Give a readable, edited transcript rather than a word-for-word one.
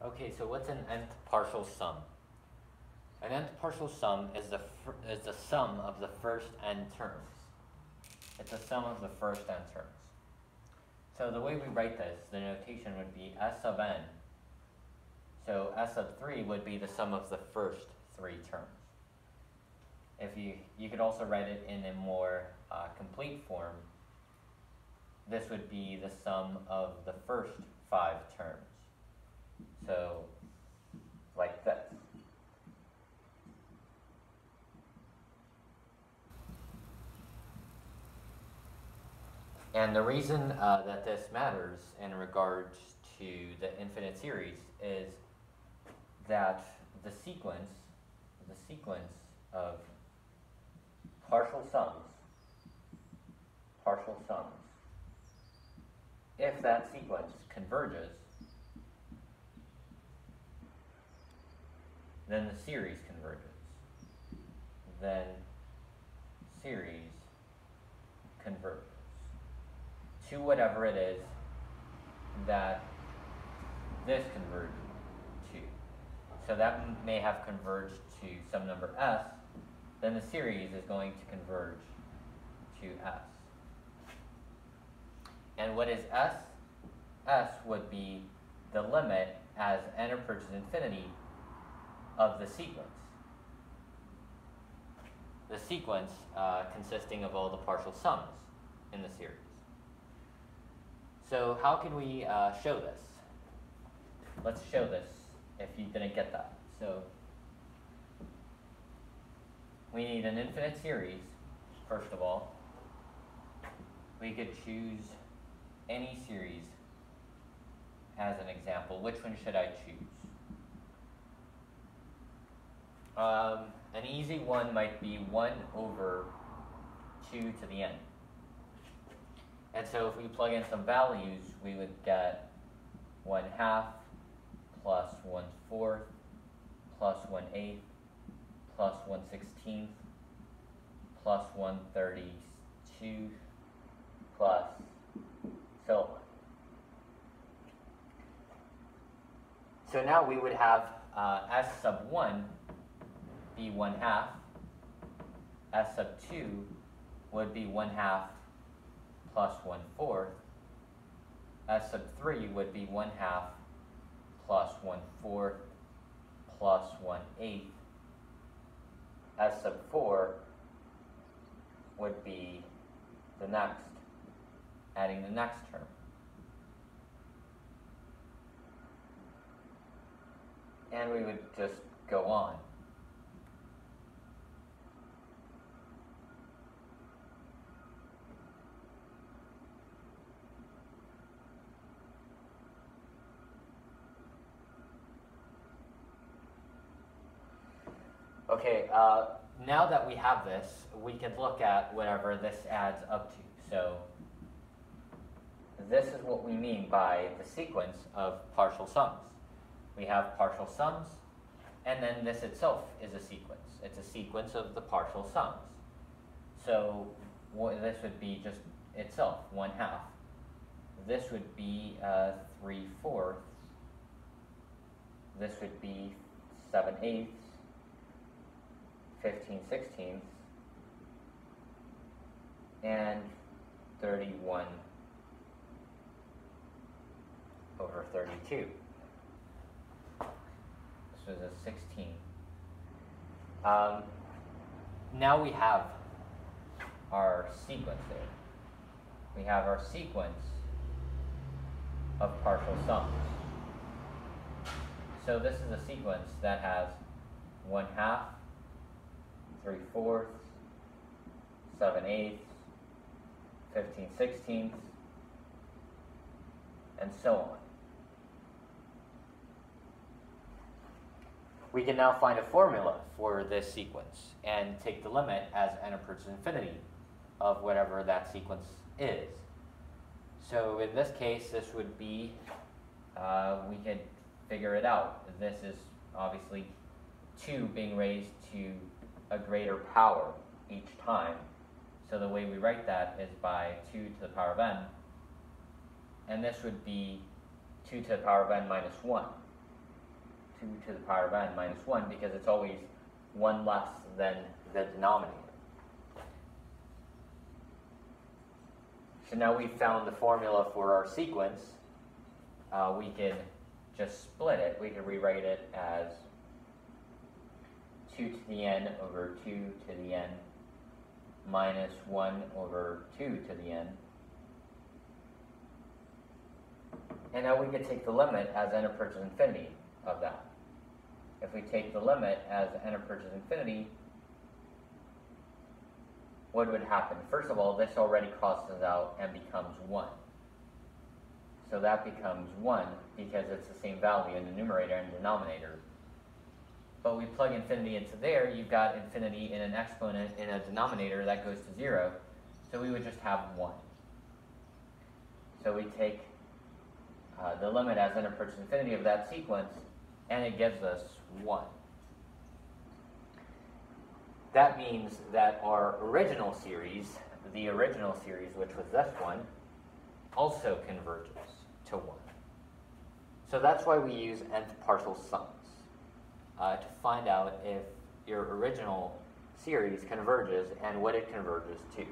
Okay, so what's an nth partial sum? An nth partial sum is the sum of the first n terms. It's the sum of the first n terms. So the way we write this, the notation would be S sub n. So S sub 3 would be the sum of the first 3 terms. If you could also write it in a more complete form. This would be the sum of the first 5 terms. So, like this. And the reason that this matters in regards to the infinite series is that the sequence of partial sums, if that sequence converges, then the series converges. Then series converges to whatever it is that this converged to. So that may have converged to some number s, then the series is going to converge to s. And what is s? S would be the limit as n approaches infinity of the sequence. The sequence consisting of all the partial sums in the series. So how can we show this? Let's show this if you didn't get that. So we need an infinite series, first of all. We could choose any series as an example. Which one should I choose? An easy one might be 1 over 2 to the n. And so if we plug in some values, we would get 1/2 plus 1/4 plus 1/8 plus 1/16 plus 1/32 plus so on. So now we would have s sub 1 be 1/2, s sub 2 would be 1/2 plus 1/4, s sub 3 would be 1/2 plus 1/4 plus 1/8, s sub 4 would be the next, adding the next term. And we would just go on. Okay, now that we have this, we can look at whatever this adds up to. So this is what we mean by the sequence of partial sums. We have partial sums, and then this itself is a sequence. It's a sequence of the partial sums. So this would be just itself, 1/2. This would be 3/4. This would be 7/8. 15/16, and 31 over 32. This was a 16. Now we have our sequence there. We have our sequence of partial sums. So this is a sequence that has 1/2, 3/4, 7/8, 15/16, and so on. We can now find a formula for this sequence and take the limit as n approaches infinity of whatever that sequence is. So in this case, this would be, we could figure it out. This is obviously 2 being raised to a greater power each time. So the way we write that is by 2 to the power of n. And this would be 2 to the power of n minus 1. 2 to the power of n minus 1 because it's always 1 less than the denominator. So now we've found the formula for our sequence. We can just split it. We can rewrite it as 2 to the n over 2 to the n minus 1 over 2 to the n. And now we can take the limit as n approaches infinity of that. If we take the limit as n approaches infinity, what would happen? First of all, this already crosses out and becomes 1. So that becomes 1 because it's the same value in the numerator and denominator. But we plug infinity into there, you've got infinity in an exponent in a denominator that goes to 0, so we would just have 1. So we take the limit as n approaches infinity of that sequence, and it gives us 1. That means that our original series, the original series, which was this one, also converges to 1. So that's why we use nth partial sums, to find out if your original series converges and what it converges to.